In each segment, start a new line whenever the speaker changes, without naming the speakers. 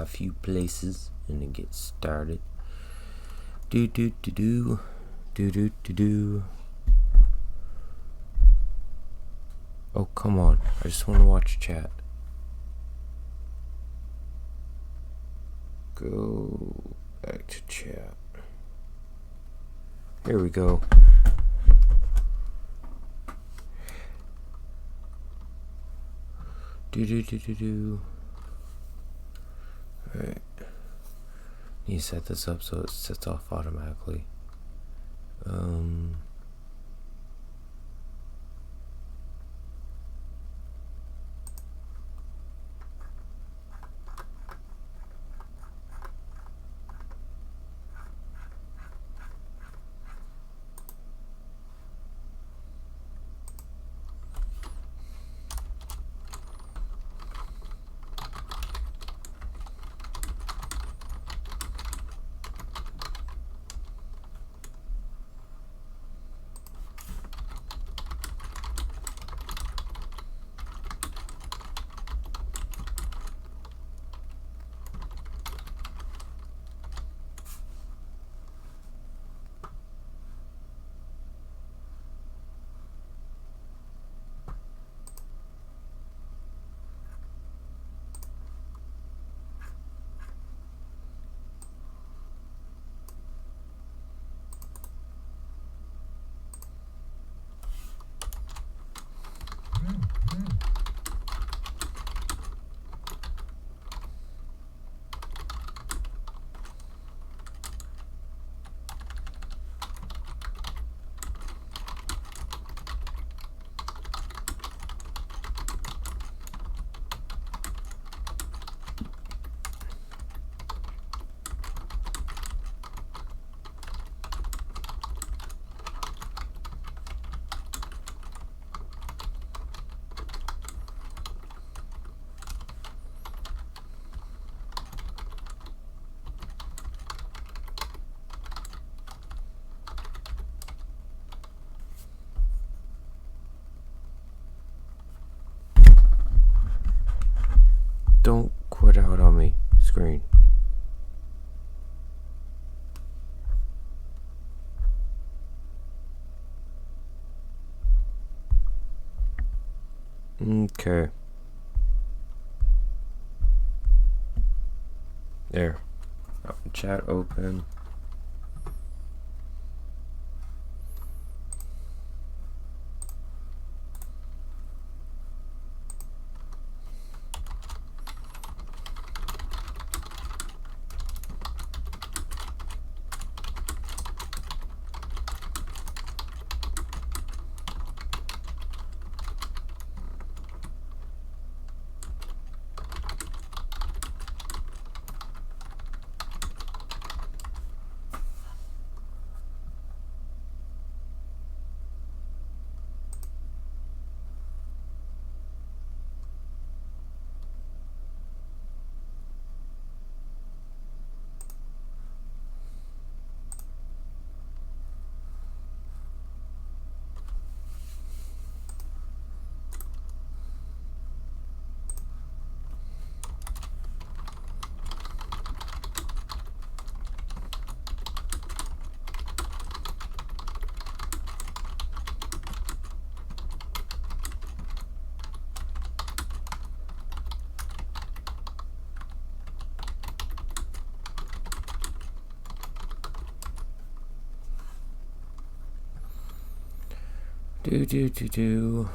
a few places and then get started. Do do do do do do do do. Oh, come on. I just want to watch chat. Go back to chat. Here we go. Do do do do do. Alright. You set this up so it sets off automatically. Don't quit out on me, screen. Okay. There. Chat open. Do.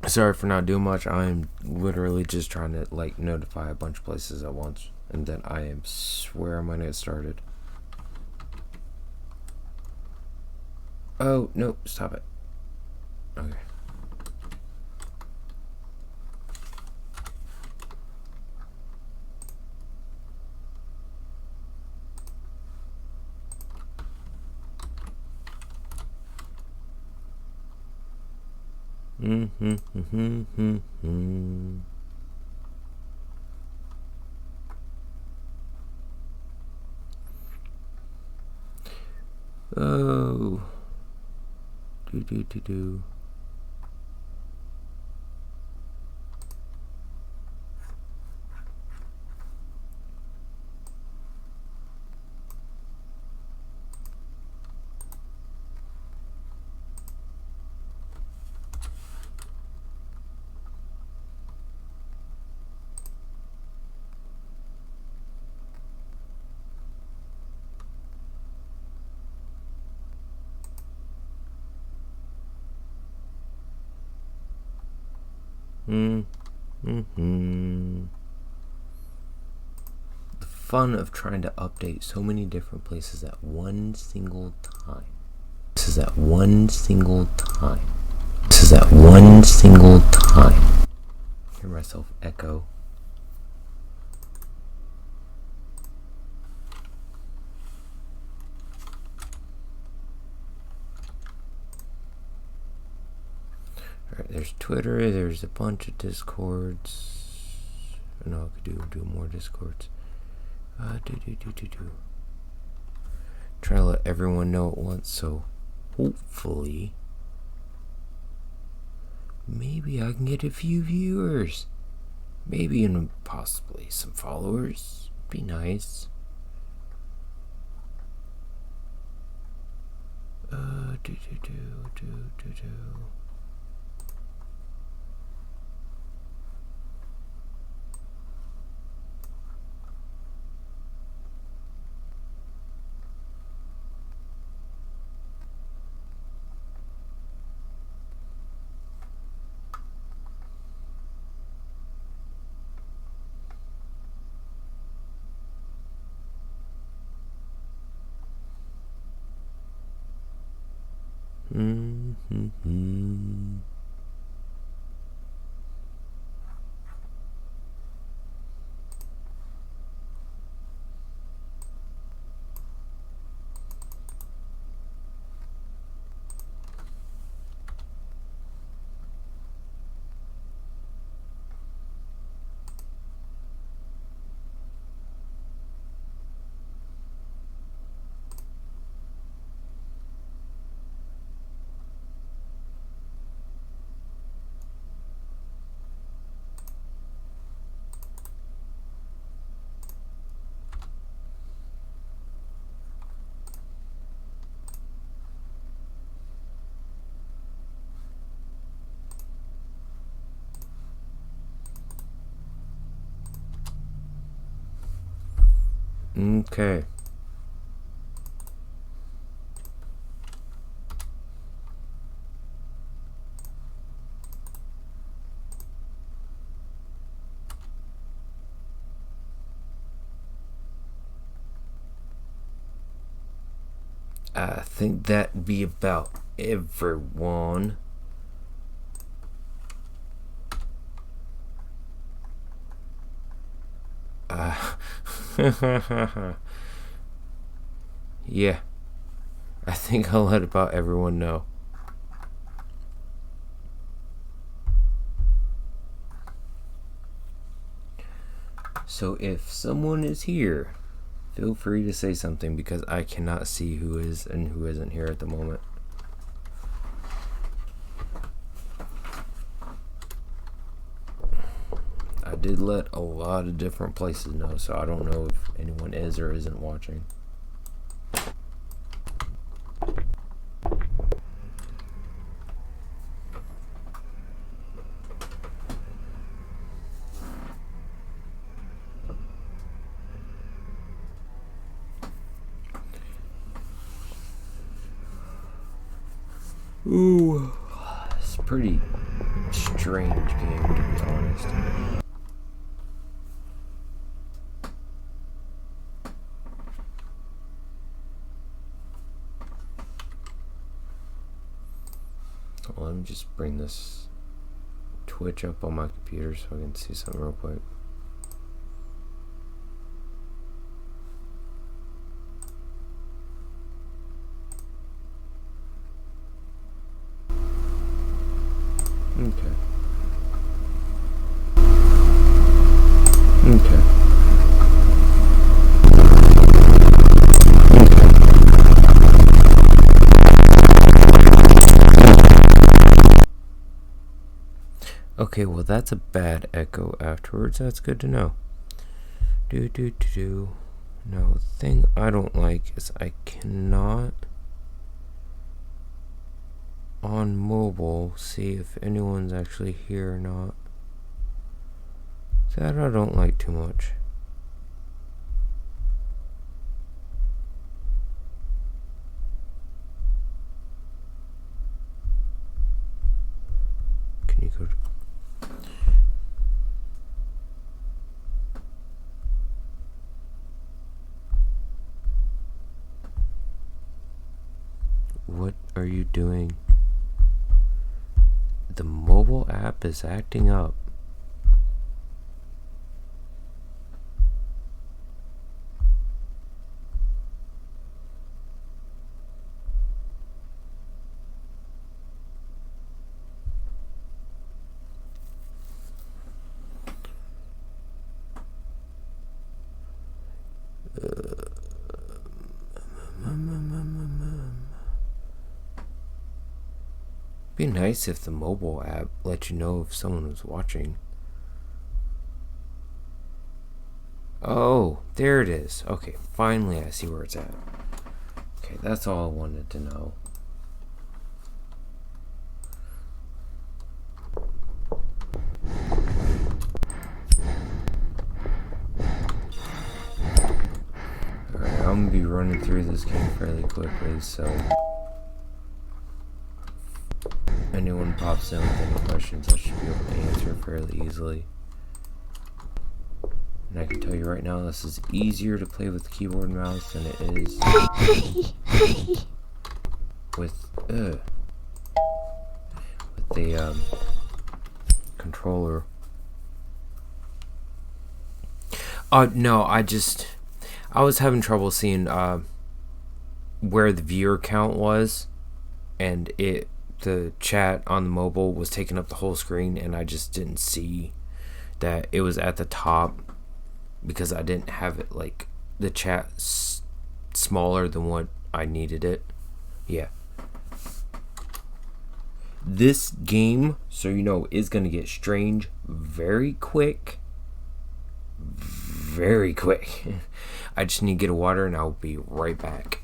Sorry for not doing much. I'm literally just trying to like notify a bunch of places at once, and then I swear I'm gonna get started. Oh, no, stop it. Okay. Oh. Do. The fun of trying to update so many different places at one single time. This is at one single time. Hear myself echo. Alright, there's Twitter, there's a bunch of Discords. No, I could do more Discords. Try to let everyone know at once, so hopefully maybe I can get a few viewers. Maybe and possibly some followers. Be nice. Okay. I think that'd be about everyone. Yeah, I think I'll let about everyone know. So if someone is here, feel free to say something because I cannot see who is and who isn't here at the moment. I did let a lot of different places know, so I don't know if anyone is or isn't watching. Ooh, it's a pretty strange game, to be honest. Well, let me just bring this Twitch up on my computer so I can see something real quick. Okay. Okay, well that's a bad echo afterwards. That's good to know. Now, the thing I don't like is I cannot on mobile see if anyone's actually here or not. That I don't like too much. Can you go to what are you doing? The mobile app is acting up. Be nice if the mobile app let you know if someone was watching. Oh, there it is. Okay, finally I see where it's at. Okay, that's all I wanted to know. Alright, I'm gonna be running through this game fairly quickly, so anyone pops in with any questions, I should be able to answer fairly easily. And I can tell you right now, this is easier to play with keyboard and mouse than it is with the controller. No, I was having trouble seeing where the viewer count was, and the chat on the mobile was taking up the whole screen, and I just didn't see that it was at the top because I didn't have it like the chat smaller than what I needed it. Yeah. This game, so you know, is going to get strange very quick. Very quick. I just need to get a water and I'll be right back.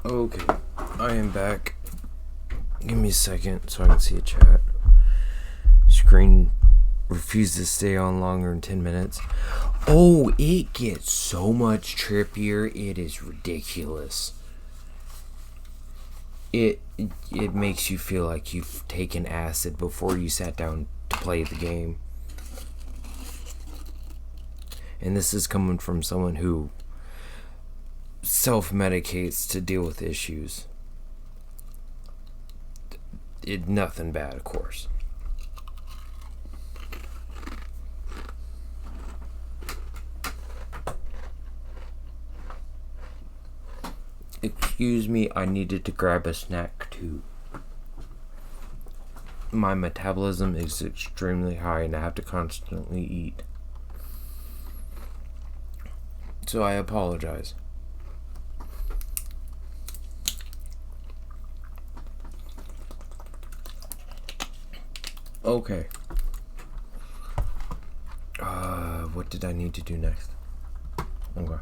Okay, I am back. Give me a second so I can see a chat. Screen refuses to stay on longer than 10 minutes. Oh, it gets so much trippier. It is ridiculous. It makes you feel like you've taken acid before you sat down to play the game. And this is coming from someone who self-medicates to deal with issues. Nothing bad, of course. Excuse me, I needed to grab a snack too. My metabolism is extremely high and I have to constantly eat. So I apologize. Okay. What did I need to do next? Okay.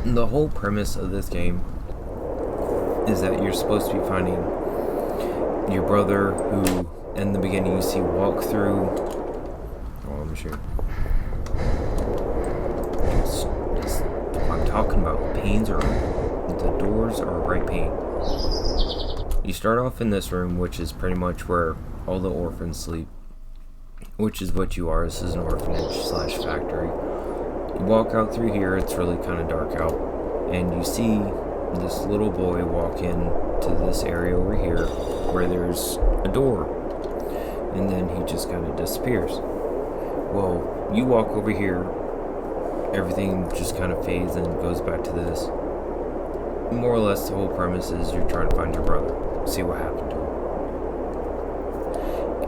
The whole premise of this game is that you're supposed to be finding your brother, who in the beginning you see walk through. Oh, let me show you. It's what I'm talking about. Panes are the doors are a bright pane. You start off in this room, which is pretty much where all the orphans sleep, which is what you are. This is an orphanage slash factory. You walk out through here, it's really kind of dark out, and you see this little boy walk in to this area over here where there's a door, and then he just kind of disappears. Well, you walk over here, everything just kind of fades and goes back to this. More or less the whole premise is you're trying to find your brother, see what happened to him,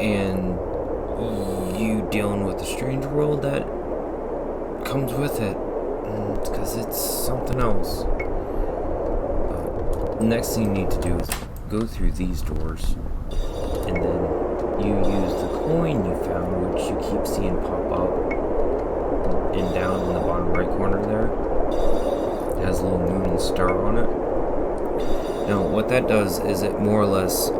and you dealing with the strange world that comes with it, because it's something else. Next thing you need to do is go through these doors, and then you use the coin you found, which you keep seeing pop up and down in the bottom right corner there. It has a little moon and star on it. Now what that does is it more or less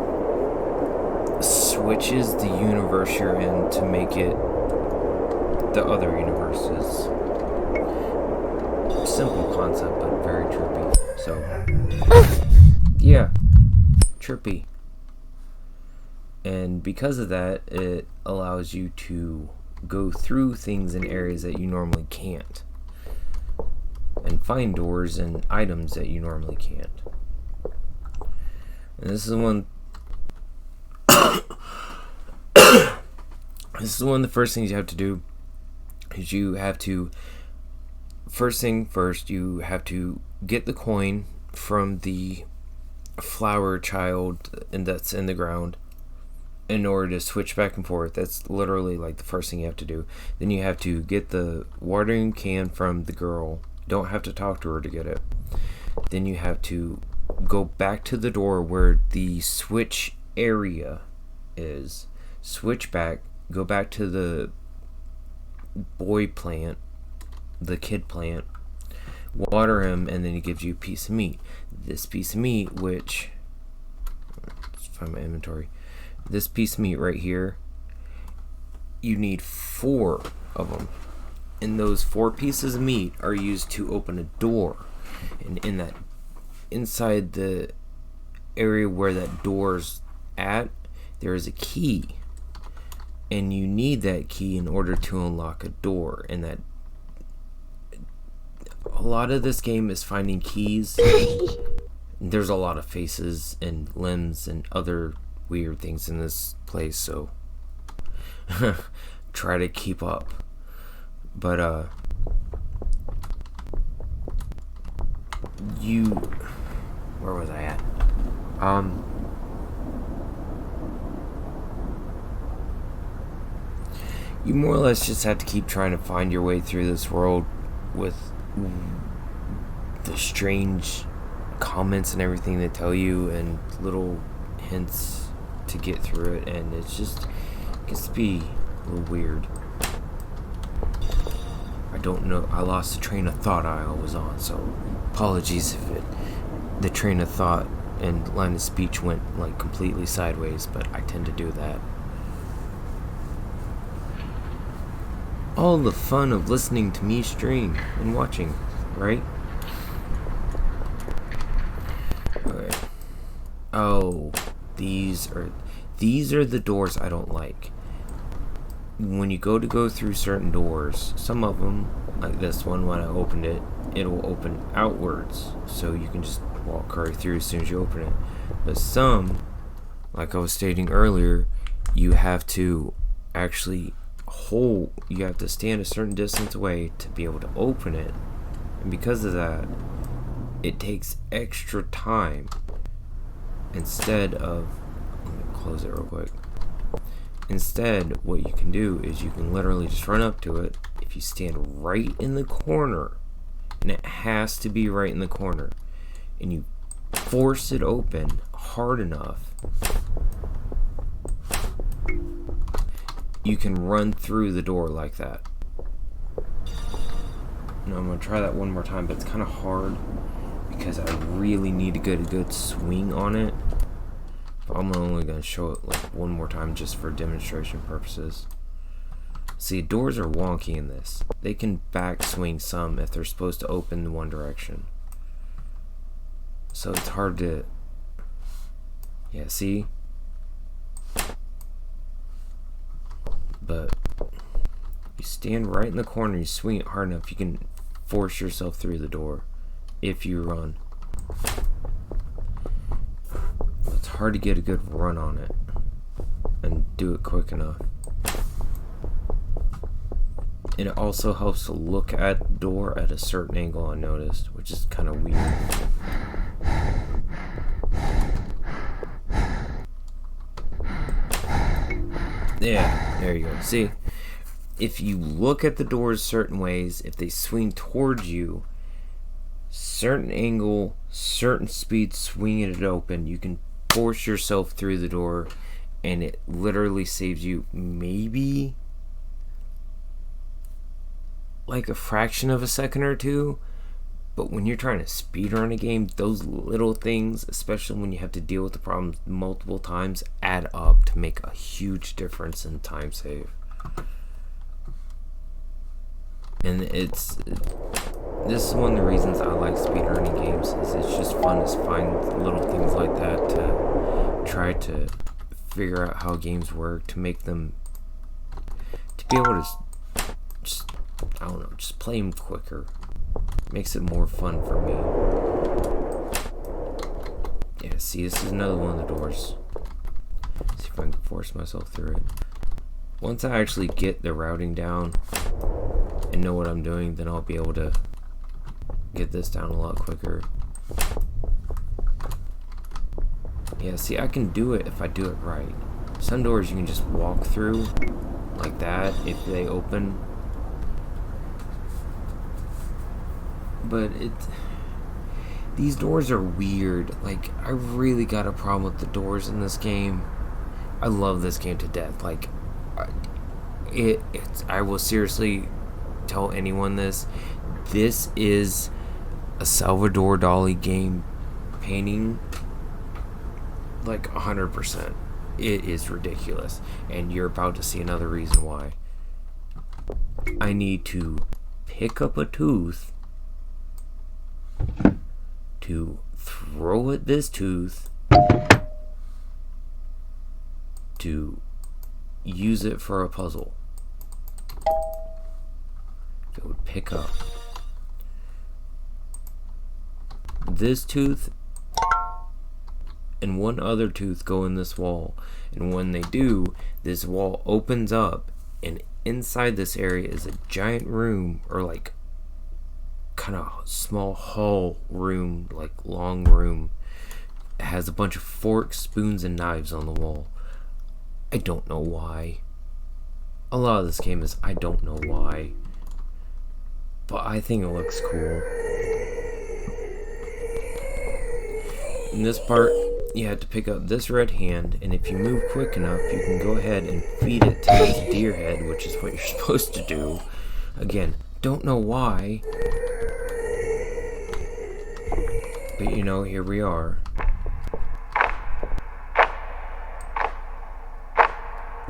switches the universe you're in to make it the other universes. Simple concept, but very trippy. So yeah, trippy. And because of that, it allows you to go through things in areas that you normally can't, and find doors and items that you normally can't. And this is one this is one of the first things you have to do, is you have to, first thing first, you have to get the coin from the flower child and that's in the ground in order to switch back and forth. That's literally like the first thing you have to do. Then you have to get the watering can from the girl. Don't have to talk to her to get it. Then you have to go back to the door where the switch area is. Switch back, go back to the boy plant, the kid plant, water him, and then he gives you a piece of meat. This piece of meat, which, let's find my inventory. This piece of meat right here, you need 4 of them. And those 4 pieces of meat are used to open a door. And in that, inside the area where that door's at, there is a key. And you need that key in order to unlock a door. And that, a lot of this game is finding keys. There's a lot of faces and limbs and other weird things in this place, so try to keep up. But where was I at? You more or less just have to keep trying to find your way through this world with the strange comments and everything they tell you and little hints to get through it, and it gets to be a little weird. I don't know, I lost the train of thought I was on, so apologies if the train of thought and line of speech went like completely sideways, but I tend to do that. All the fun of listening to me stream and watching, right? Okay. Oh, these are the doors I don't like. When you go through certain doors, some of them, like this one, when I opened it, it'll open outwards, so you can just walk right through as soon as you open it. But some, like I was stating earlier, you have to actually you have to stand a certain distance away to be able to open it, and because of that, it takes extra time. Instead of, let me close it real quick. Instead, what you can do is you can literally just run up to it. If you stand right in the corner, and it has to be right in the corner, and you force it open hard enough, you can run through the door like that. Now I'm gonna try that one more time, but it's kind of hard because I really need to get a good swing on it. But I'm only gonna show it like one more time just for demonstration purposes. See, doors are wonky in this. They can backswing some if they're supposed to open in one direction. So it's hard to, yeah, see? But you stand right in the corner, you swing it hard enough, you can force yourself through the door if you run. It's hard to get a good run on it and do it quick enough. And it also helps to look at the door at a certain angle, I noticed, which is kind of weird. Yeah, there you go. See, if you look at the doors certain ways, if they swing towards you, certain angle, certain speed, swinging it open, you can force yourself through the door, and it literally saves you maybe like a fraction of a second or two. But when you're trying to speedrun a game, those little things, especially when you have to deal with the problems multiple times, add up to make a huge difference in time save. And this is one of the reasons I like speedrunning games, is it's just fun to find little things like that to try to figure out how games work, to make them, to be able to just, I don't know, just play them quicker. Makes it more fun for me. Yeah, see, this is another one of the doors. See if I can force myself through it. Once I actually get the routing down and know what I'm doing, then I'll be able to get this down a lot quicker. Yeah, see, I can do it if I do it right. Some doors you can just walk through like that if they open. But these doors are weird. Like, I really got a problem with the doors in this game. I love this game to death. Like, I will seriously tell anyone this. This is a Salvador Dali game painting, like 100%. It is ridiculous, and you're about to see another reason why. I need to pick up a tooth to throw at this tooth to use it for a puzzle. It would pick up this tooth and one other tooth go in this wall, and when they do, this wall opens up, and inside this area is a giant room, or like kind of small hall room, like long room. It has a bunch of forks, spoons, and knives on the wall. I don't know why. A lot of this game is I don't know why, but I think it looks cool. In this part, you have to pick up this red hand, and if you move quick enough, you can go ahead and feed it to this deer head, which is what you're supposed to do. Again, don't know why, but you know, here we are.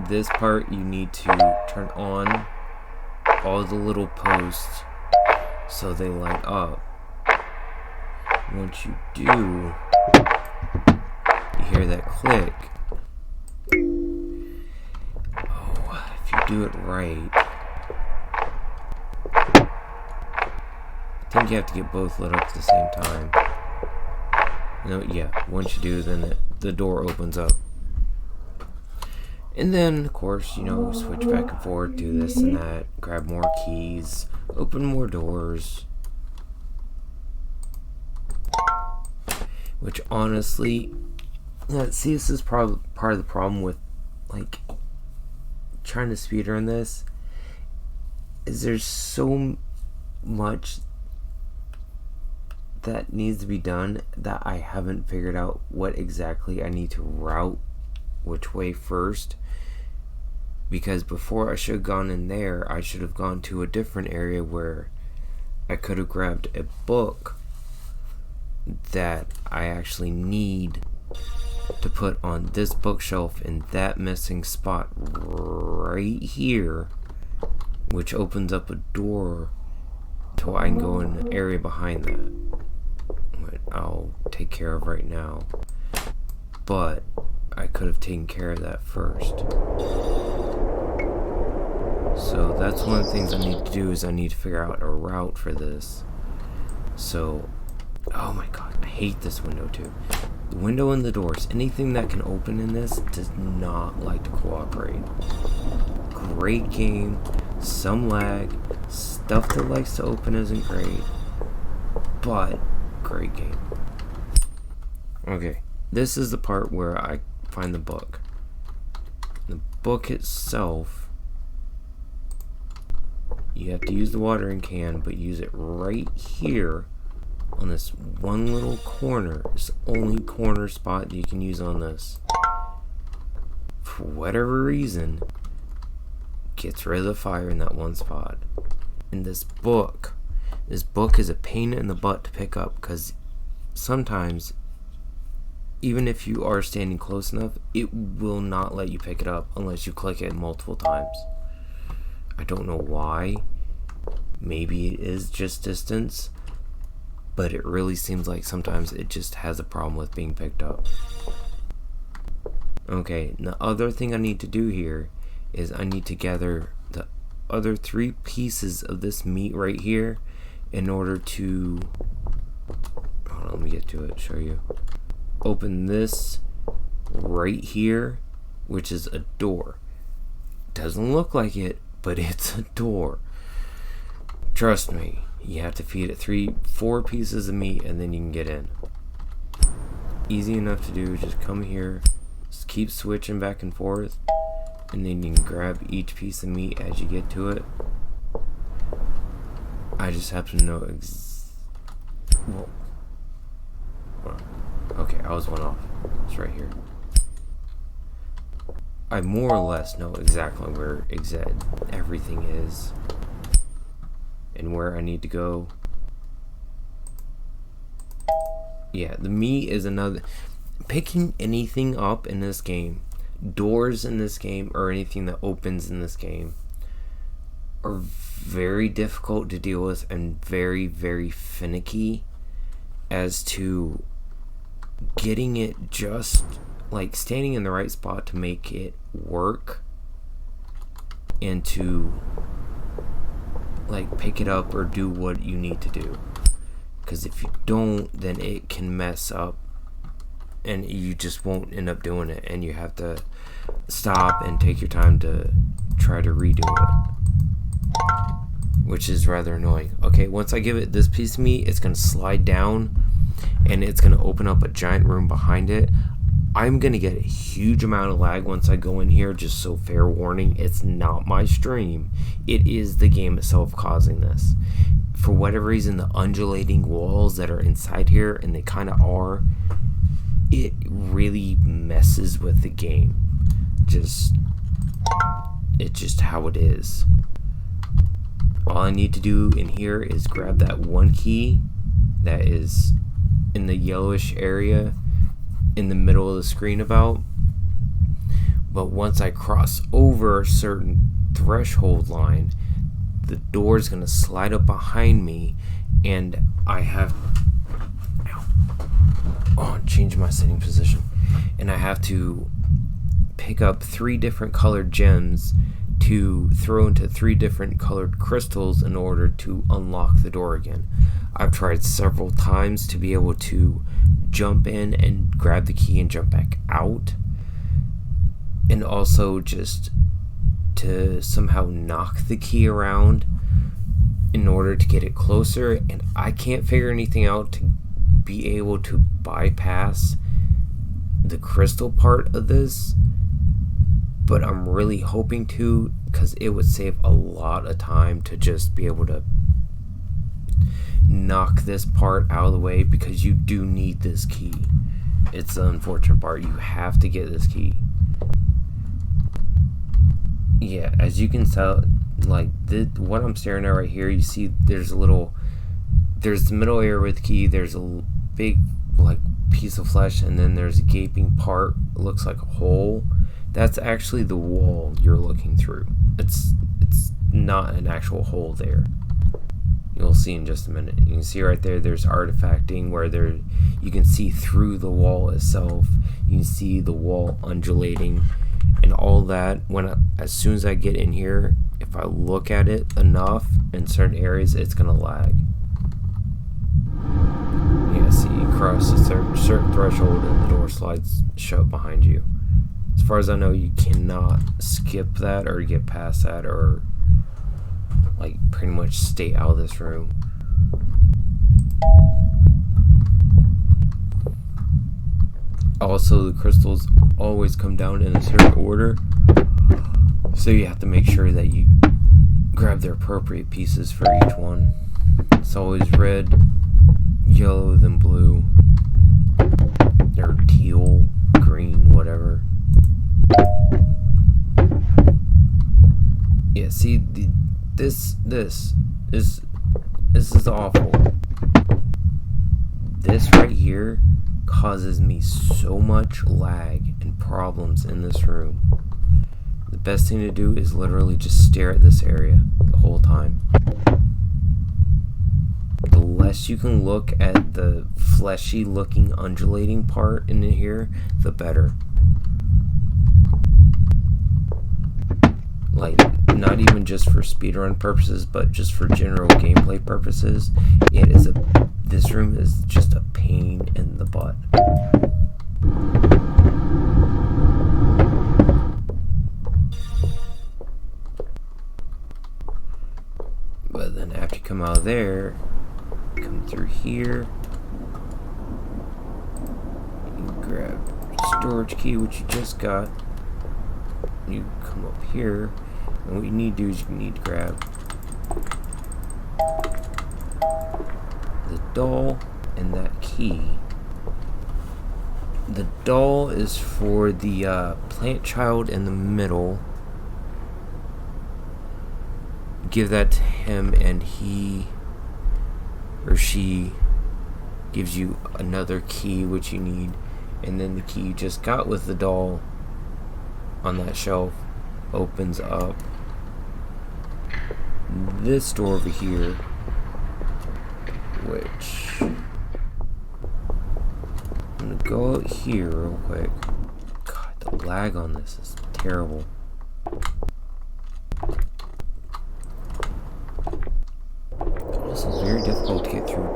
This part, you need to turn on all the little posts so they light up. Once you do, you hear that click. Oh, if you do it right, I think you have to get both lit up at the same time. No, yeah, once you do, then the door opens up. And then, of course, you know, switch back and forth, do this and that, grab more keys, open more doors. Which honestly, see, this is part of the problem with like trying to speedrun this, is there's so much that needs to be done that I haven't figured out what exactly I need to route which way first. Because before I should have gone in there, I should have gone to a different area where I could have grabbed a book that I actually need to put on this bookshelf in that missing spot right here, which opens up a door to I can go in an area behind that, which I'll take care of right now. But I could have taken care of that first. So that's one of the things I need to do, is I need to figure out a route for this. So, oh my god, I hate this window too. The window and the doors, anything that can open in this does not like to cooperate. Great game, some lag, stuff that likes to open isn't great, but great game. Okay, this is the part where I find the book. The book itself, you have to use the watering can, but use it right here on this one little corner. It's the only corner spot that you can use on this. For whatever reason, gets rid of the fire in that one spot. And this book is a pain in the butt to pick up, because sometimes, even if you are standing close enough, it will not let you pick it up unless you click it multiple times. I don't know why. Maybe it is just distance, but it really seems like sometimes it just has a problem with being picked up. Okay, the other thing I need to do here is I need to gather the other 3 pieces of this meat right here in order to, hold on, let me get to it, show you. Open this right here, which is a door. Doesn't look like it, but it's a door. Trust me, you have to feed it 3-4 pieces of meat and then you can get in. Easy enough to do, just come here, just keep switching back and forth, and then you can grab each piece of meat as you get to it. I just happen to know whoa. Okay, I was one off. It's right here. I more or less know exactly where everything is and where I need to go. Yeah, the meat is another. Picking anything up in this game, doors in this game, or anything that opens in this game, are very difficult to deal with and very, very finicky as to getting it just like standing in the right spot to make it work, and to like pick it up or do what you need to do. Because if you don't, then it can mess up and you just won't end up doing it, and you have to stop and take your time to try to redo it, which is rather annoying. Okay, once I give it this piece of meat, it's going to slide down and it's going to open up a giant room behind it. I'm going to get a huge amount of lag once I go in here, just so fair warning, it's not my stream. It is the game itself causing this. For whatever reason, the undulating walls that are inside here, and they kind of are, it really messes with the game. It's just how it is. All I need to do in here is grab that one key that is in the yellowish area in the middle of the screen about. But once I cross over a certain threshold line, the door is going to slide up behind me, and I have change my sitting position, and I have to pick up 3 different colored gems to throw into 3 different colored crystals in order to unlock the door again. I've tried several times to be able to jump in and grab the key and jump back out, and also just to somehow knock the key around in order to get it closer, and I can't figure anything out to be able to bypass the crystal part of this, but I'm really hoping to, because it would save a lot of time to just be able to knock this part out of the way, because you do need this key. It's the unfortunate part, you have to get this key. Yeah, as you can tell, like what I'm staring at right here, you see there's the middle area with the key, there's a big like piece of flesh, and then there's a gaping part, looks like a hole. That's actually the wall you're looking through. It's not an actual hole there. You'll see in just a minute. You can see right there, there's artifacting where you can see through the wall itself. You can see the wall undulating and all that. As soon as I get in here, if I look at it enough in certain areas, it's gonna lag. Yeah, see, you cross a certain threshold and the door slides shut behind you. As far as I know, you cannot skip that or get past that or like pretty much stay out of this room. Also, the crystals always come down in a certain order, so you have to make sure that you grab the appropriate pieces for each one. It's always red, yellow, then blue, or teal, green, whatever. Yeah, see, this is awful. This right here causes me so much lag and problems in this room. The best thing to do is literally just stare at this area the whole time. The less you can look at the fleshy looking undulating part in here, the better. Like, not even just for speedrun purposes, but just for general gameplay purposes, this room is just a pain in the butt. But then after you come out of there, come through here, you grab storage key, which you just got. You come up here, and what you need to do is you need to grab the doll and that key. The doll is for the plant child in the middle. Give that to him, and he or she gives you another key which you need, and then the key you just got with the doll on that shelf opens up this door over here, which I'm gonna go out here real quick. God, the lag on this is terrible. This is very difficult to get through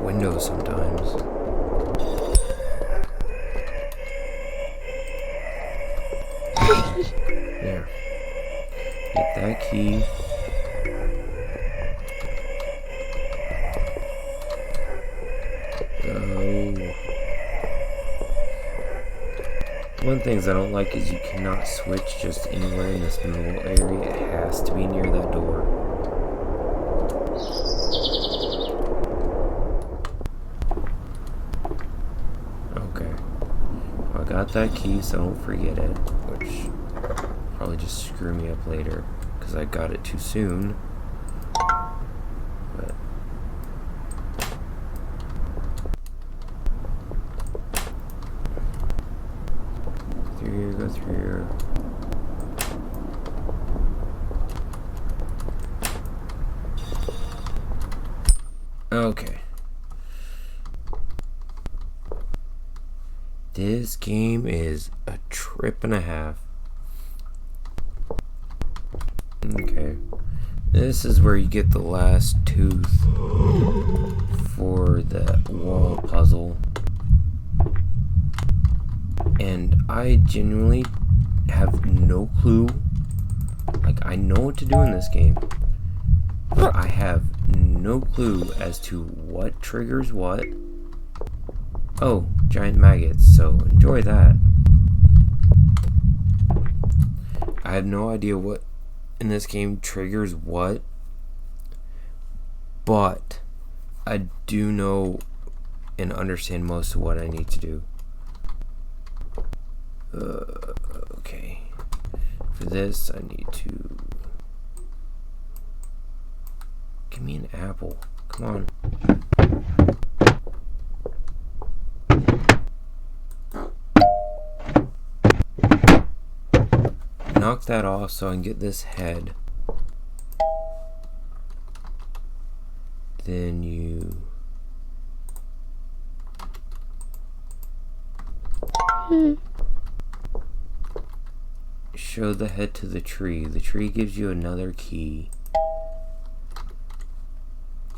windows sometimes. There. Get that key. One thing I don't like is you cannot switch just anywhere in this middle area. It has to be near that door. Okay. I got that key, so don't forget it, which probably just screw me up later because I got it too soon. But through here, go through here. Okay. This game is a trip and a half. Okay. This is where you get the last tooth for the wall puzzle. And I genuinely have no clue. Like, I know what to do in this game, but I have no clue as to what triggers what. Oh, giant maggots, so enjoy that. I have no idea what in this game triggers what, but I do know and understand most of what I need to do. Okay. For this, I need to... Give me an apple. Come on. Knock that off so I can get this head. Then you... show the head to the tree. The tree gives you another key.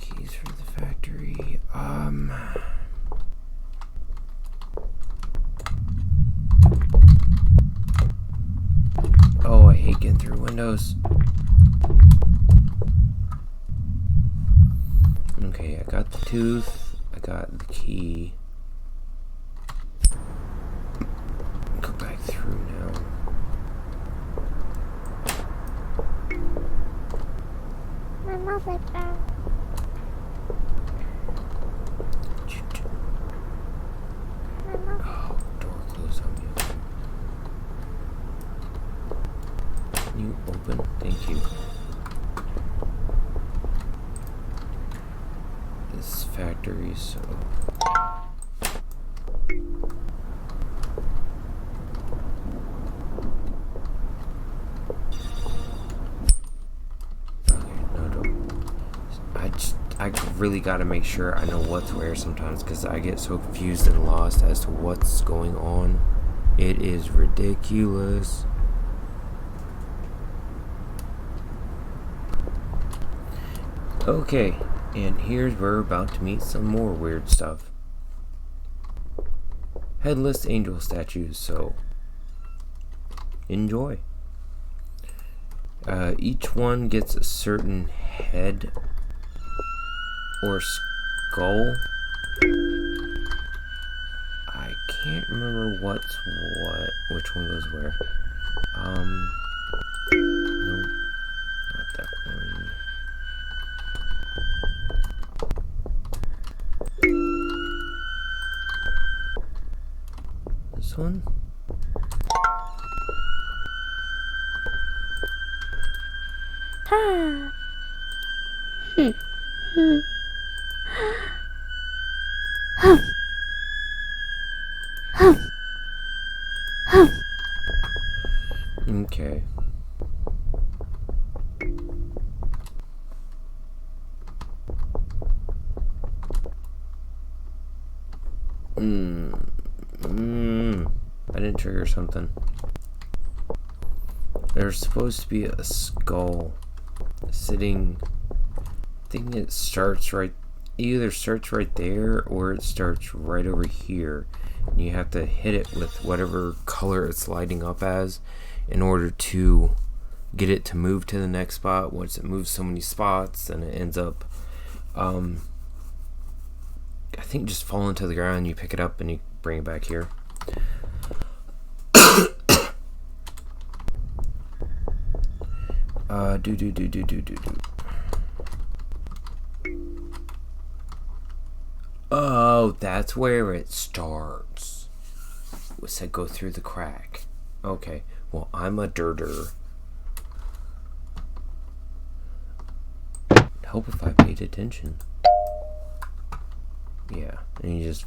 Keys for the factory. Oh, I hate getting through windows. Okay, I got the tooth. I got the key. Go back through now. Oh, door closed on me. Can you open? Thank you. This factory, so... I really gotta make sure I know what's where sometimes, because I get so confused and lost as to what's going on. It is ridiculous. Okay, and here's where we're about to meet some more weird stuff. Headless angel statues, so enjoy. Each one gets a certain head or skull. I can't remember what's what, which one goes where. Nope, not that one. This one? Okay. I didn't trigger something. There's supposed to be a skull sitting. I think it starts right. Either starts right there or it starts right over here. And you have to hit it with whatever color it's lighting up as in order to get it to move to the next spot. Once it moves so many spots, then it ends up I think just falling to the ground. You pick it up and you bring it back here. Oh, that's where it starts. It said go through the crack. Okay, well, I'm a dirter. I'd hope if I paid attention. Yeah, and you just...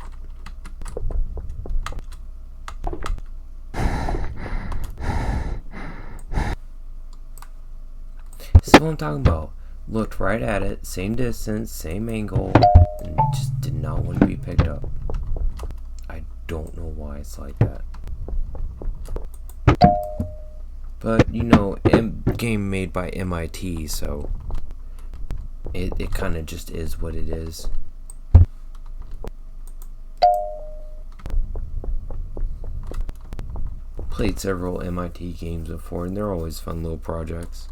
This is what I'm talking about. Looked right at it, same distance, same angle, and just did not want to be picked up. I don't know why it's like that. But, you know, game made by MIT, so it kind of just is what it is. played several MIT games before, and they're always fun little projects.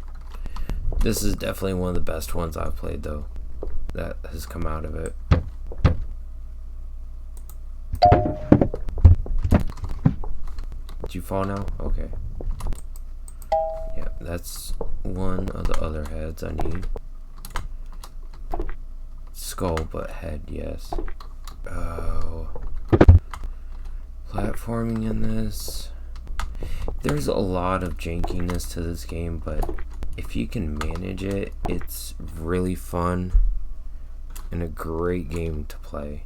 This is definitely one of the best ones I've played, though, that has come out of it. Did you fall now? Okay. Yeah, that's one of the other heads I need. Skull, but head, yes. Oh. Platforming in this. There's a lot of jankiness to this game, but if you can manage it, it's really fun and a great game to play.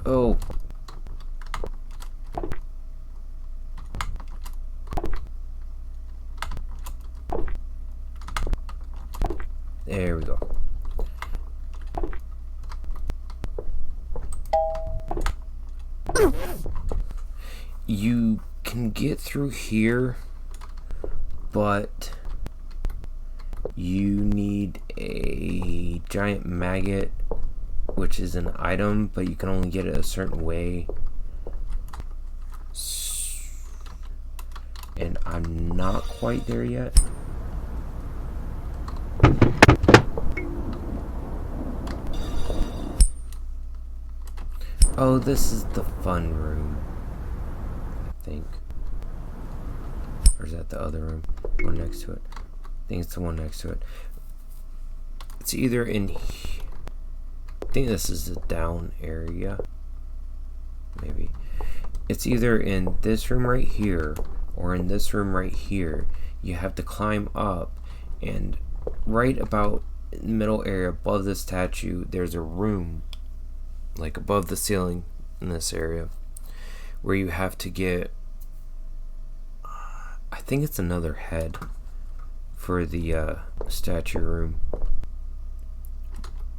Oh. There we go. You can get through here, but you need a giant maggot, which is an item, but you can only get it a certain way. And I'm not quite there yet. Oh, this is the fun room, I think. Or is that the other room? One next to it. I think it's the one next to it. It's either in here. I think this is the down area. Maybe. It's either in this room right here or in this room right here. You have to climb up, and right about in the middle area above the statue, there's a room, like above the ceiling in this area, where you have to get, I think it's another head for the statue room,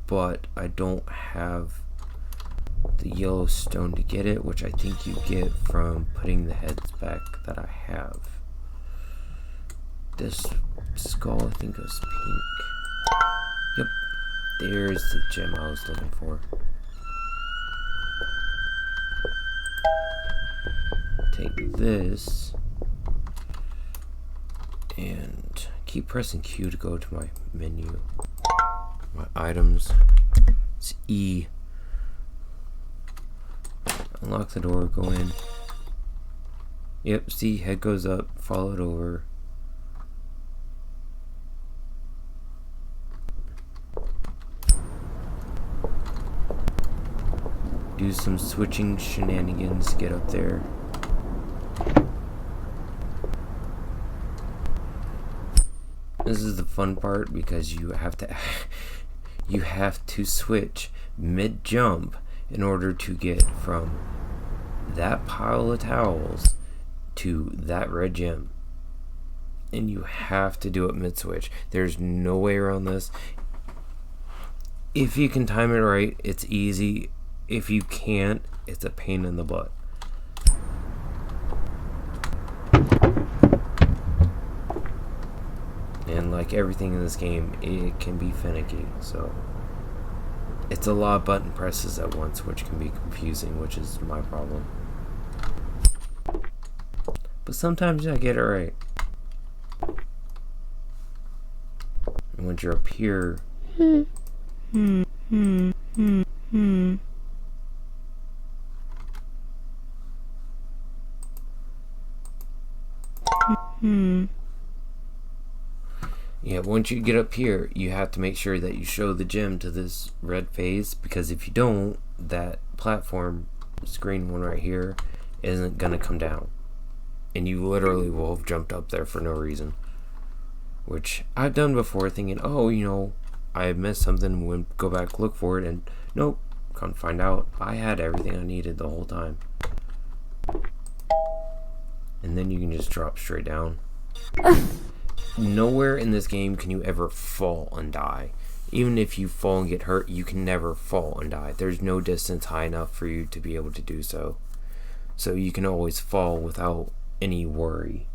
but I don't have the yellow stone to get it, which I think you get from putting the heads back that I have. This skull, I think, is pink. Yep, there's the gem I was looking for. Take this and keep pressing Q to go to my menu. My items. It's E. Unlock the door, go in. Yep, see, head goes up, follow it over. Do some switching shenanigans, get up there. This is the fun part because you have to switch mid-jump in order to get from that pile of towels to that red gem. And you have to do it mid-switch. There's no way around this. If you can time it right, it's easy. If you can't, it's a pain in the butt. And like everything in this game, it can be finicky, so it's a lot of button presses at once, which can be confusing, which is my problem. But sometimes I get it right. And once you're up here, yeah, once you get up here, you have to make sure that you show the gem to this red phase, because if you don't, that platform screen one right here isn't gonna come down, and you literally will have jumped up there for no reason, which I've done before, thinking, oh, you know, I missed something, would go back, look for it, and nope, come find out I had everything I needed the whole time. And then you can just drop straight down. Nowhere in this game can you ever fall and die. Even if you fall and get hurt, you can never fall and die. There's no distance high enough for you to be able to do so. So you can always fall without any worry.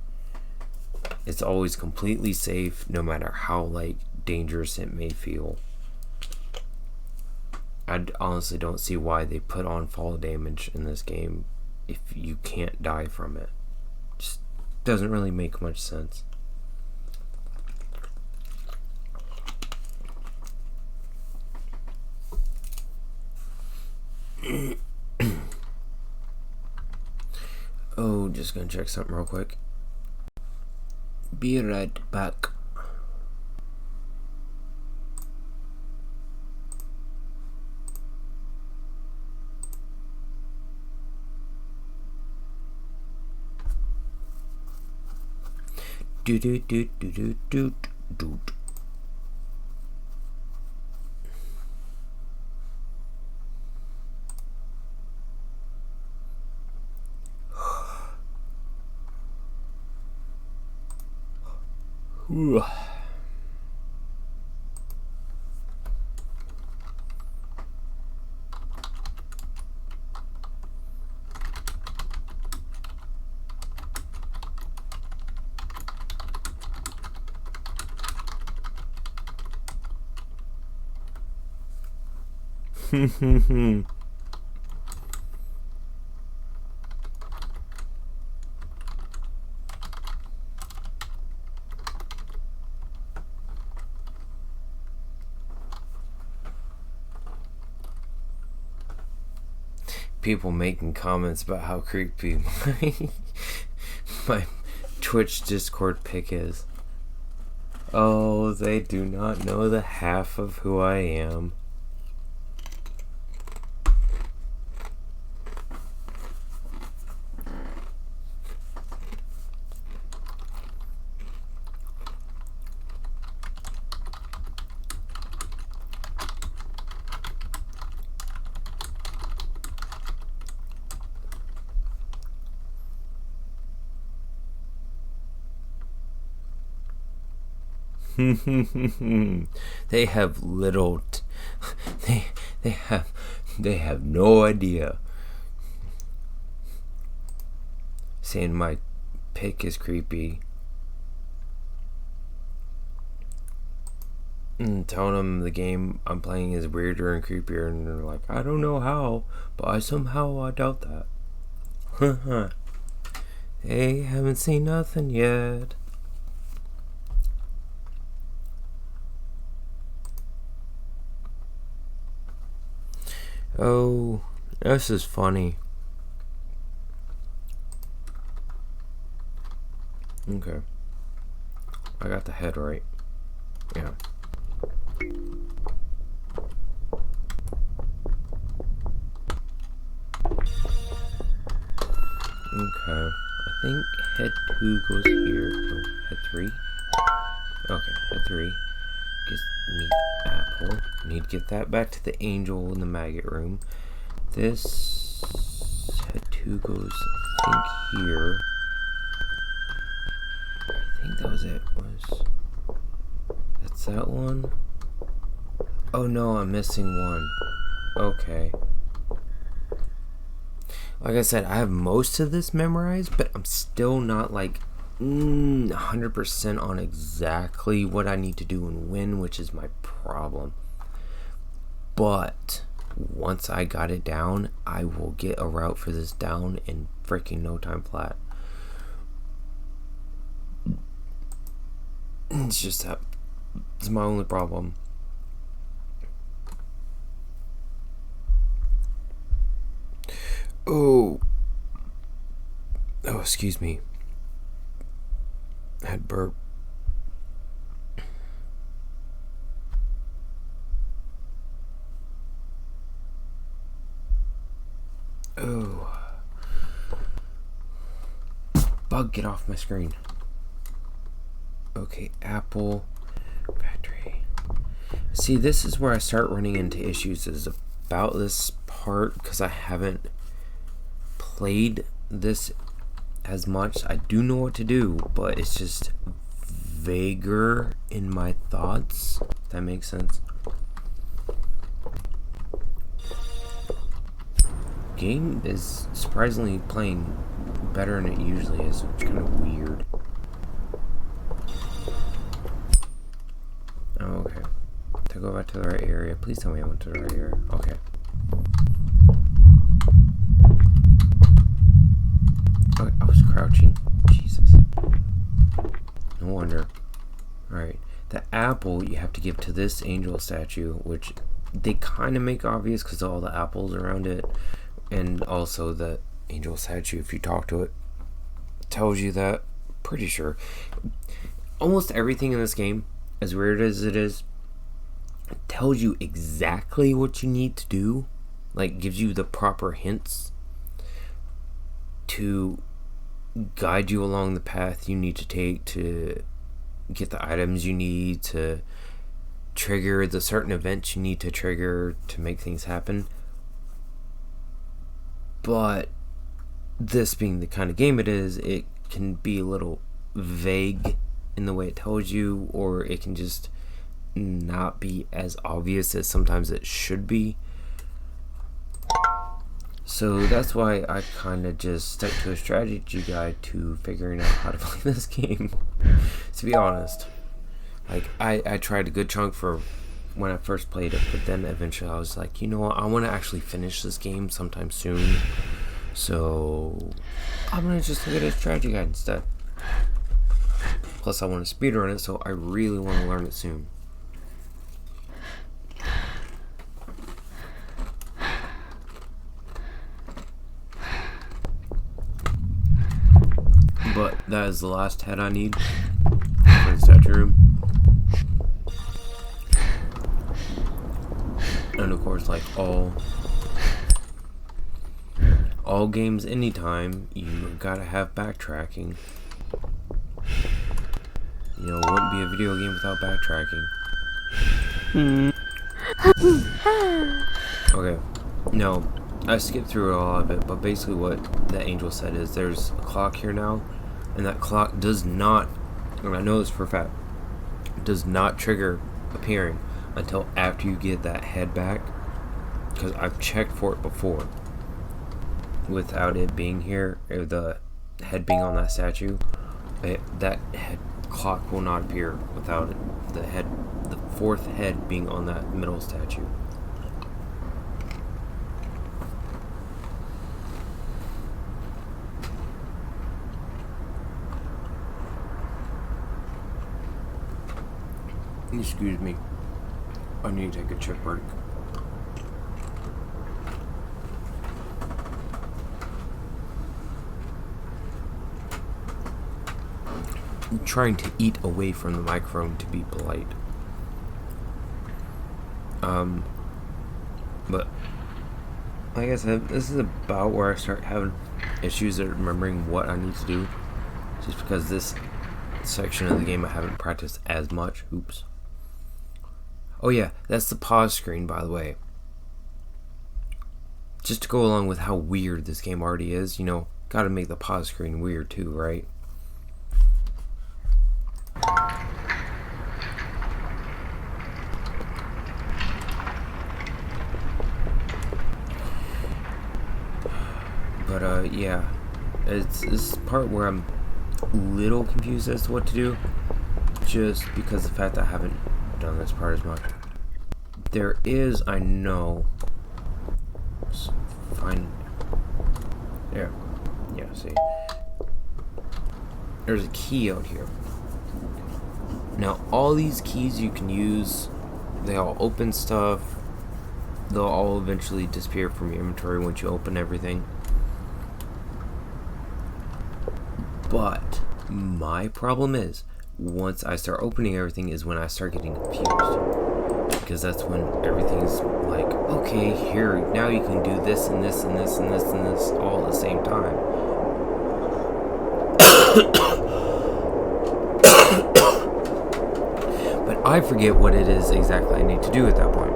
It's always completely safe, no matter how like dangerous it may feel. I honestly don't see why they put on fall damage in this game if you can't die from it. Just doesn't really make much sense. Oh, just gonna check something real quick. Be right back. Do do do do do do do. People making comments about how creepy my Twitch Discord pic is. Oh, they do not know the half of who I am. They have little they have no idea. Saying my pic is creepy and telling them the game I'm playing is weirder and creepier, and they're like, I don't know how, but I doubt that. They haven't seen nothing yet. Oh, this is funny. Okay. I got the head right. Yeah. Okay. I think head 2 goes here. Oh, head 3. Okay, head 3 gives me apple. Need to get that back to the angel in the maggot room. This head 2 goes, I think, here. I think that was it. That's that one. Oh no, I'm missing one. Okay. Like I said, I have most of this memorized, but I'm still not like 100% on exactly what I need to do and when, which is my problem. But once I got it down, I will get a route for this down in freaking no time flat. It's just that it's my only problem. Oh, excuse me. I had burp. Oh. Bug, get off my screen. Okay, apple, battery. See, this is where I start running into issues, is about this part, because I haven't played this as much. I do know what to do, but it's just vaguer in my thoughts, if that makes sense. Game is surprisingly playing better than it usually is, which is kind of weird. Oh, okay. To go back to the right area. Please tell me I went to the right area. Okay. Oh, I was crouching. Jesus. No wonder. Alright. The apple you have to give to this angel statue, which they kind of make obvious because of all the apples around it. And also the angel statue, if you talk to it, tells you that. Pretty sure. Almost everything in this game, as weird as it is, tells you exactly what you need to do. Like, gives you the proper hints to guide you along the path you need to take to get the items you need, to trigger the certain events you need to trigger to make things happen. But this being the kind of game it is, it can be a little vague in the way it tells you, or it can just not be as obvious as sometimes it should be. So that's why I kind of just stuck to a strategy guide to figuring out how to play this game. To be honest, like I tried a good chunk for when I first played it, but then eventually I was like, you know what, I want to actually finish this game sometime soon, so I'm gonna just look at a strategy guide instead. Plus I want to speedrun it, so I really want to learn it soon. But that is the last head I need for the statue room. And of course, like all games, anytime, you gotta have backtracking. You know, it wouldn't be a video game without backtracking. Okay, no, I skipped through all of it, but basically what the angel said is there's a clock here now, and that clock does not, and I know this for a fact, does not trigger appearing until after you get that head back, because I've checked for it before without it being here, or the head being on that statue. That head clock will not appear without it, the fourth head being on that middle statue. Excuse me, I need to take a chip break. I'm trying to eat away from the microphone to be polite. But like I said, this is about where I start having issues at remembering what I need to do, just because this section of the game I haven't practiced as much. Oops. Oh yeah, that's the pause screen, by the way. Just to go along with how weird this game already is, you know, gotta make the pause screen weird too, right? But yeah, it's this part where I'm a little confused as to what to do, just because of the fact that I haven't done this part as much. There is, I know, fine, yeah, see, there's a key out here. Now all these keys you can use, they all open stuff, they'll all eventually disappear from your inventory once you open everything. But my problem is, once I start opening everything is when I start getting confused, because that's when everything's like, okay, here, now you can do this and this and this and this and this all at the same time. But I forget what it is exactly I need to do at that point,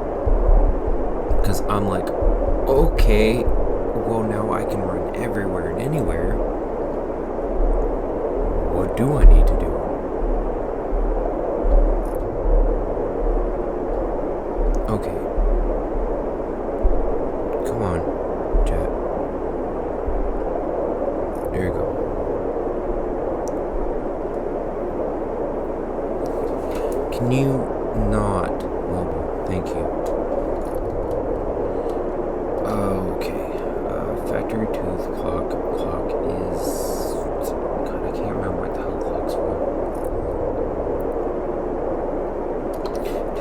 because I'm like, okay, well now I can run everywhere and anywhere. What do I need to do? Okay. Come on, chat. There you go. Can you not wobble?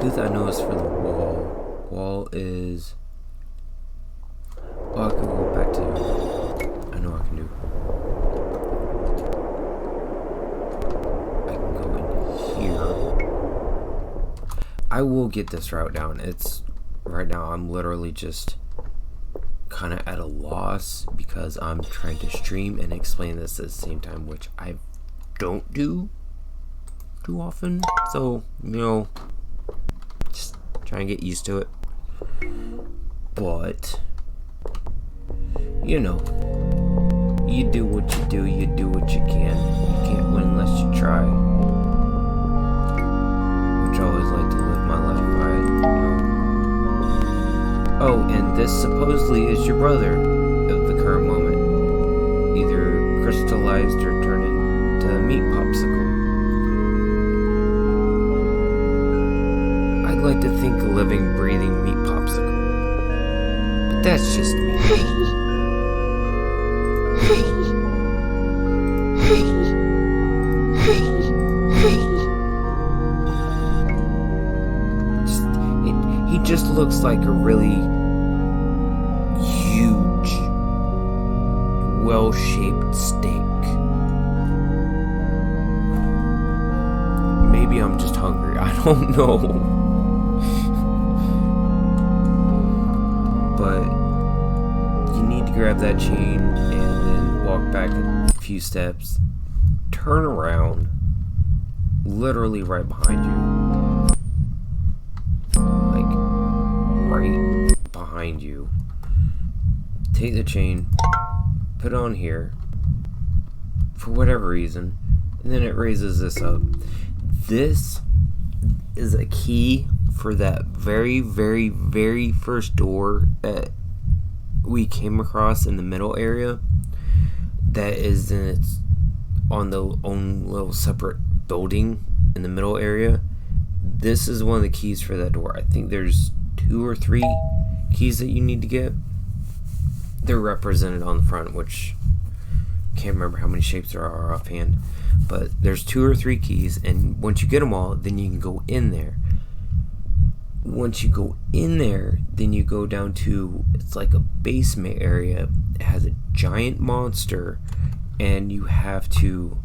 tooth I know is for the wall. Wall is... Oh, I can go back to... I know I can do. I can go in here. I will get this route down. It's... Right now I'm literally just kind of at a loss because I'm trying to stream and explain this at the same time, which I don't do too often. So, you know, just trying to get used to it. But, you know, you do what you do, you do what you can. You can't win unless you try. Which I always like to live my life by, you know. Oh, and this supposedly is your brother of the current moment. Either crystallized or turned into a meat popsicle. I'd like to think a living, breathing meat popsicle. But that's just me. He just looks like a really huge, well-shaped steak. Maybe I'm just hungry. I don't know. But you need to grab that chain and then walk back a few steps, turn around, literally right behind you. Behind you. Take the chain, put it on here for whatever reason, and then it raises this up. This is a key for that very, very, very first door that we came across in the middle area. That is in its on the own little separate building in the middle area. This is one of the keys for that door. I think there's 2 or 3 keys that you need to get. They're represented on the front, which can't remember how many shapes there are offhand, but there's 2 or 3 keys, and once you get them all, then you can go in there. Once you go in there, then you go down to, it's like a basement area. It has a giant monster, and you have to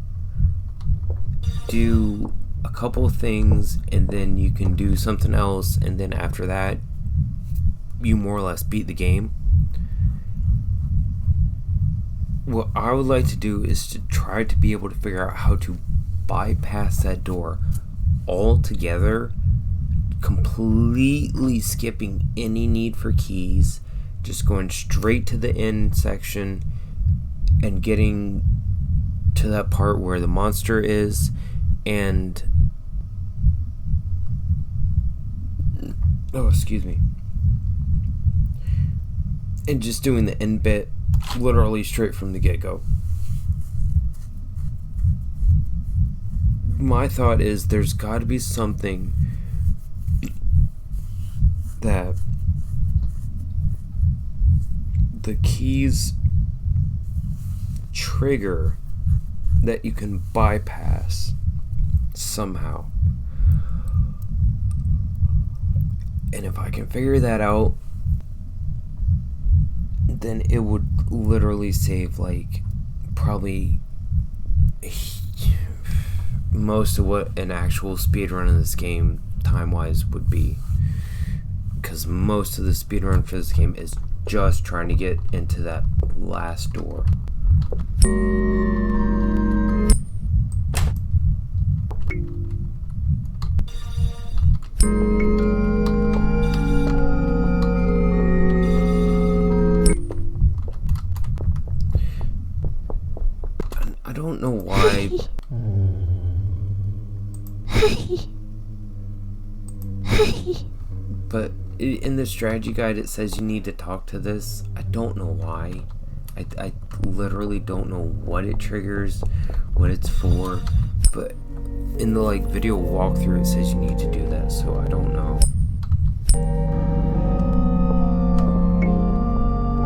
do a couple of things, and then you can do something else, and then after that you more or less beat the game. What I would like to do is to try to be able to figure out how to bypass that door altogether, completely skipping any need for keys, just going straight to the end section and getting to that part where the monster is, and excuse me, and just doing the end bit literally straight from the get-go. My thought is there's got to be something that the keys trigger that you can bypass somehow. And if I can figure that out, then it would literally save like probably most of what an actual speedrun in this game time-wise would be, because most of the speedrun for this game is just trying to get into that last door. I don't know why. But in the strategy guide it says you need to talk to this. I don't know why. I literally don't know what it triggers, what it's for, but in the like video walkthrough it says you need to do that, so I don't know.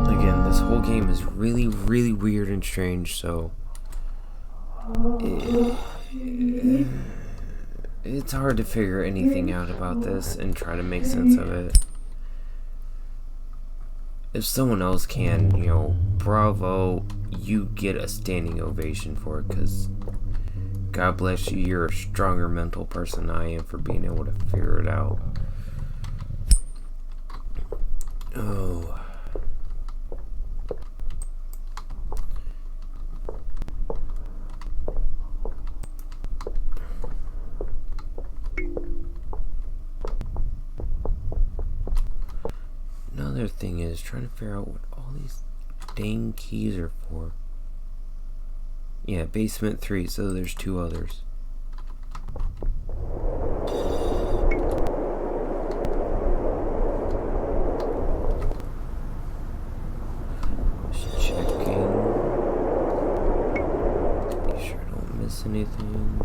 Again, this whole game is really, really weird and It's hard to figure anything out about this and try to make sense of it. If someone else can, you know, bravo, you get a standing ovation for it, because God bless you, you're a stronger mental person than I am for being able to figure it out. Oh. Another thing is trying to figure out what all these dang keys are for. Yeah, basement 3, so there's 2 others. Just checking. Make sure I don't miss anything.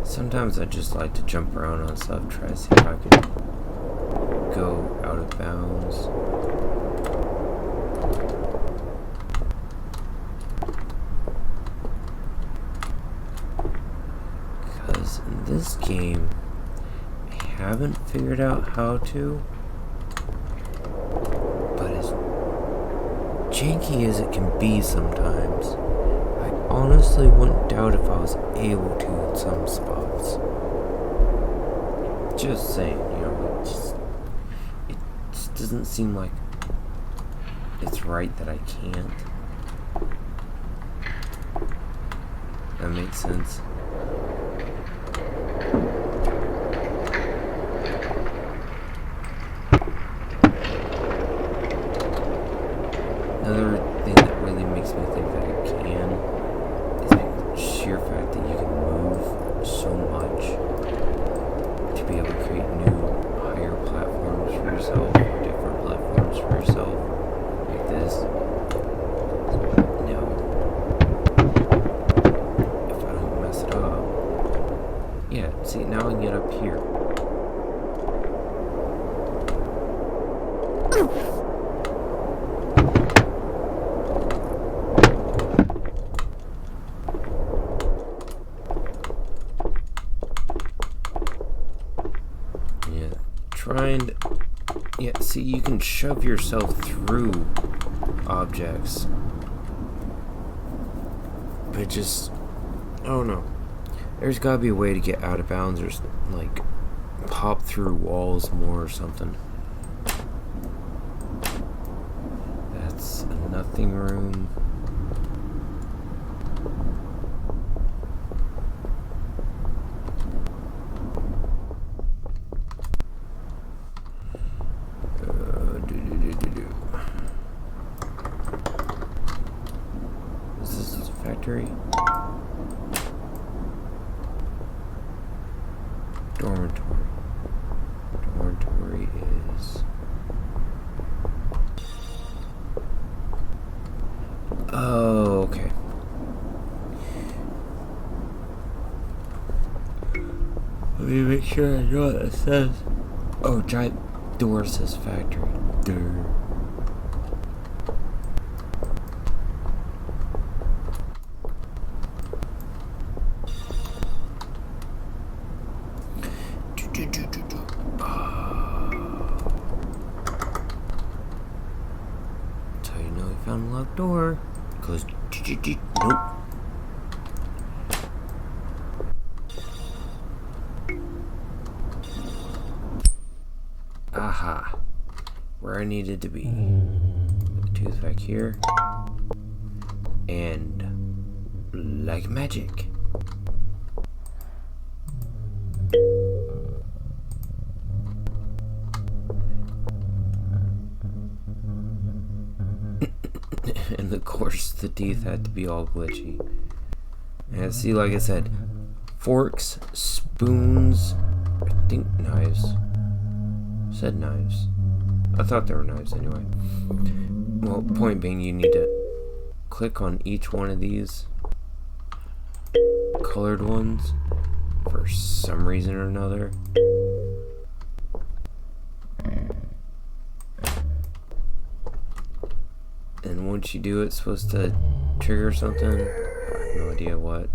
Sometimes I just like to jump around on stuff, try to see if I can go out of bounds. Because in this game, I haven't figured out how to, but as janky as it can be sometimes, I honestly wouldn't doubt if I was able to in some spots. Just saying, you know, it just doesn't seem like it's right that I can't. That makes sense. Another thing that really makes me think that I can is the sheer fact that you can move so much to be able to create new, higher platforms for yourself, or different platforms for yourself, like this. Now, if I don't mess it up, yeah, see, now I can get up here. Yeah, see, you can shove yourself through objects, but just, I don't know. There's gotta be a way to get out of bounds, or like pop through walls more or something. That's a nothing room. Dormitory is... Oh, okay. Let me make sure I know what it says. Oh, giant door says factory. Durr. That's how you know you found a locked door. It goes nope. where I needed to be. Put the tooth back here. And like magic. And of course the teeth had to be all glitchy. And see, like I said, forks, spoons, I think knives. Said knives. I thought they were knives anyway. Well, point being, you need to click on each one of these colored ones for some reason or another. And once you do it, it's supposed to trigger something. I have no idea what.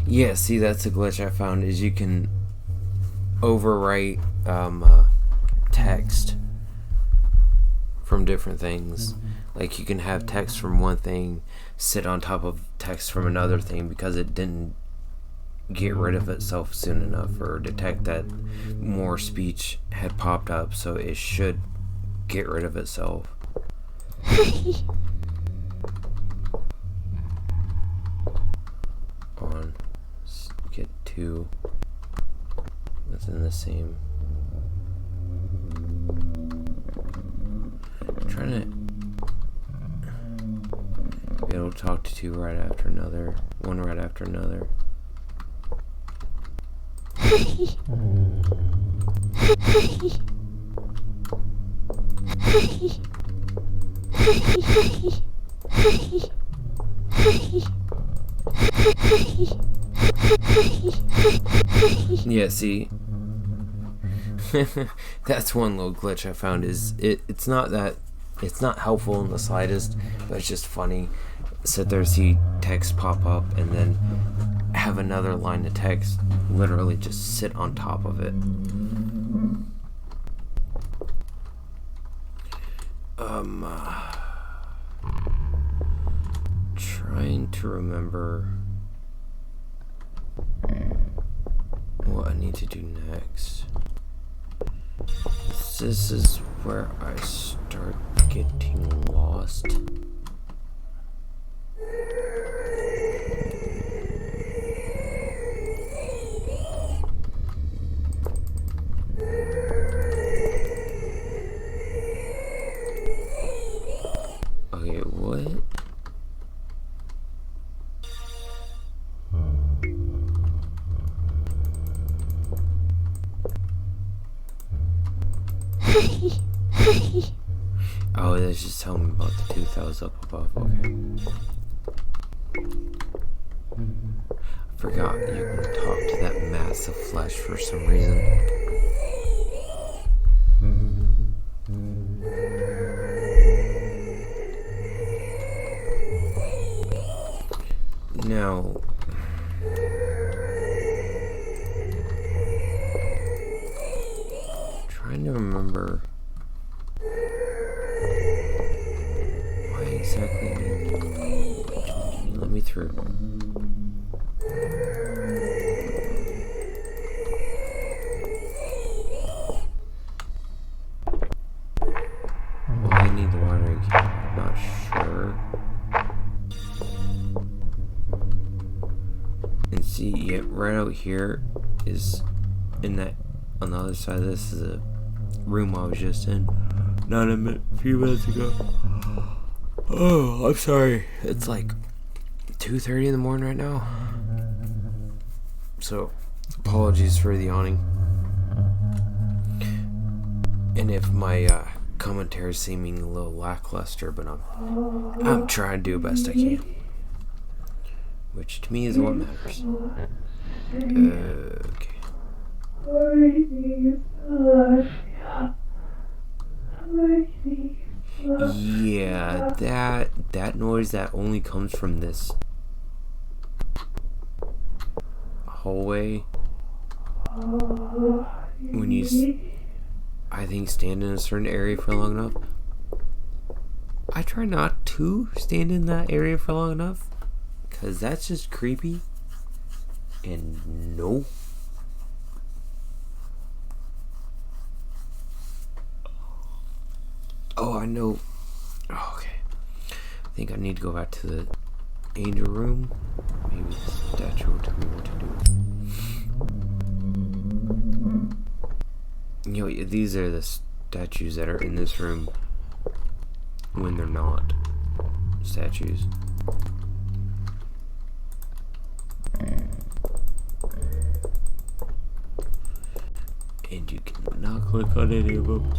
Yeah, see, that's a glitch I found, is you can overwrite text from different things. Like, you can have text from one thing sit on top of text from another thing because it didn't get rid of itself soon enough, or detect that more speech had popped up, so it should get rid of itself. On. Get two within the same. I'm trying to be able to talk to two right after another, one right after another. Yeah, see, that's one little glitch I found. Is it's not helpful in the slightest, but it's just funny. Sit there, see text pop up, and then have another line of text literally just sit on top of it. Trying to remember what I need to do next. This is where I start getting lost. Okay, what? Oh, that's just telling me about the tooth that was up above. Okay. I forgot you can talk to that mass of flesh for some reason. Now, trying to remember why exactly. Let me through. Why I need the watering can, I'm not sure. And see, yeah, right out here is in that, on the other side of this is a room I was just in not a few minutes ago. Oh, I'm sorry. It's like 2:30 in the morning right now. So, apologies for the yawning. And if my commentary is seeming a little lackluster, but I'm trying to do the best I can. Which to me is what matters. Okay. Yeah, that noise that only comes from this hallway, when you, I think, stand in a certain area for long enough, I try not to stand in that area for long enough, because that's just creepy. And no. Oh, I know. Oh, okay. I think I need to go back to the angel room. Maybe the statue will tell me what to do. You know, these are the statues that are in this room when they're not statues. And you cannot click on any of them.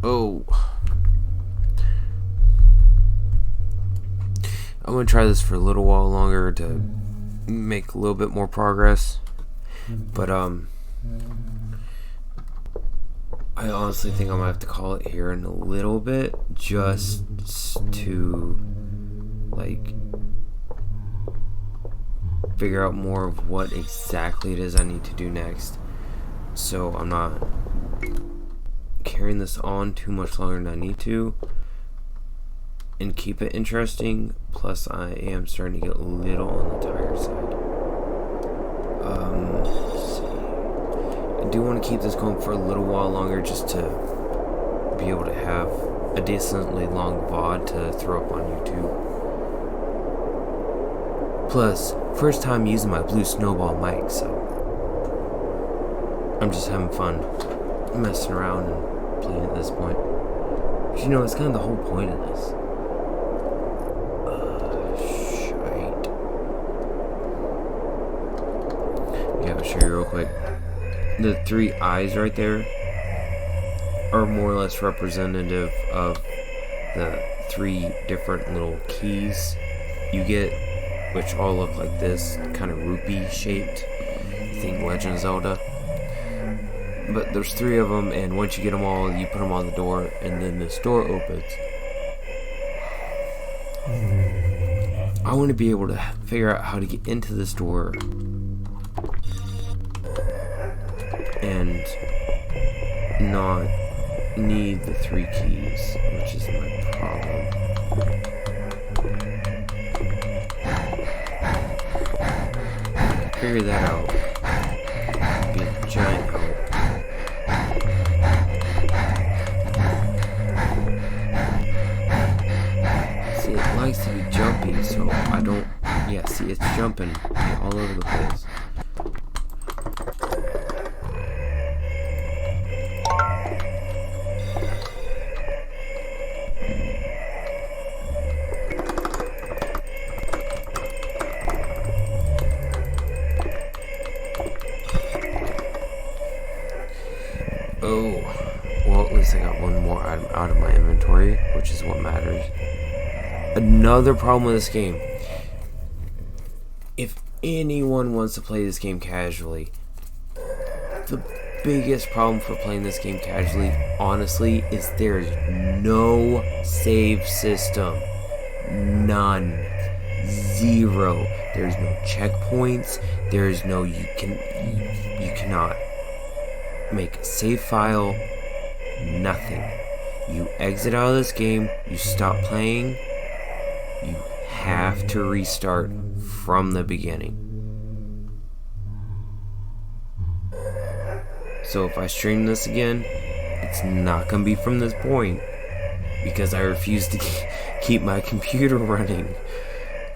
Oh, I'm gonna try this for a little while longer to make a little bit more progress, but I honestly think I'm gonna have to call it here in a little bit, just to like figure out more of what exactly it is I need to do next, so I'm not carrying this on too much longer than I need to, and keep it interesting. Plus I am starting to get a little on the tired side. Let's see. I do want to keep this going for a little while longer, just to be able to have a decently long VOD to throw up on YouTube. Plus, first time using my blue snowball mic, so I'm just having fun messing around and playing at this point. But you know, it's kind of the whole point of this. Shite. Yeah, I'll show you real quick. The three eyes right there are more or less representative of the three different little keys you get, which all look like this, kind of rupee shaped. I think Legend of Zelda. But there's three of them, and once you get them all, you put them on the door, and then this door opens. I want to be able to figure out how to get into this door and not need the three keys, which is my problem. Figure that out. Be a giant help. See, it likes to be jumpy, so I don't. Yeah, see, it's jumping all over the place. Oh, well, at least I got one more item out of my inventory, which is what matters. Another problem with this game. If anyone wants to play this game casually, the biggest problem for playing this game casually, honestly, is there's no save system. None. Zero. There's no checkpoints. There's no, you cannot make a save file, nothing. You exit out of this game, you stop playing, you have to restart from the beginning. So if I stream this again, it's not gonna be from this point, because I refuse to keep my computer running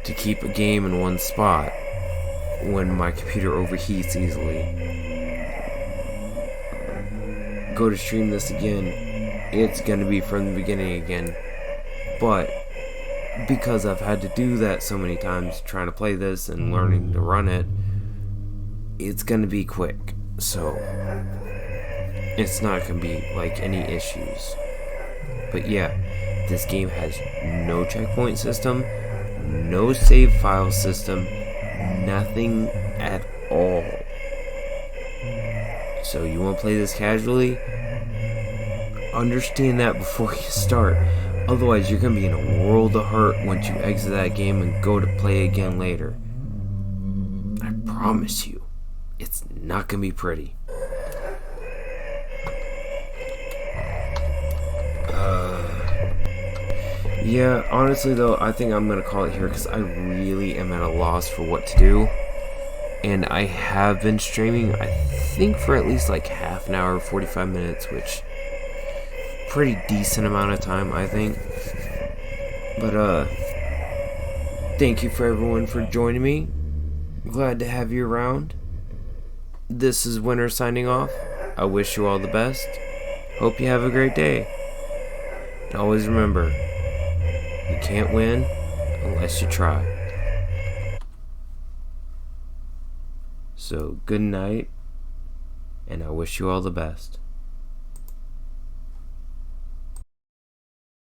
to keep a game in one spot when my computer overheats easily. Go to stream this again, it's gonna be from the beginning again. But because I've had to do that so many times trying to play this and learning to run it, it's gonna be quick, so it's not gonna be like any issues. But yeah, this game has no checkpoint system, no save file system, nothing at all. So you want to play this casually? Understand that before you start. Otherwise, you're going to be in a world of hurt once you exit that game and go to play again later. I promise you, it's not going to be pretty. Yeah, honestly though, I think I'm going to call it here because I really am at a loss for what to do. And I have been streaming, I think, for at least like half an hour, 45 minutes, which pretty decent amount of time, I think. But thank you for everyone for joining me. Glad to have you around. This is Winter signing off. I wish you all the best. Hope you have a great day. And always remember, you can't win unless you try. So good night, and I wish you all the best.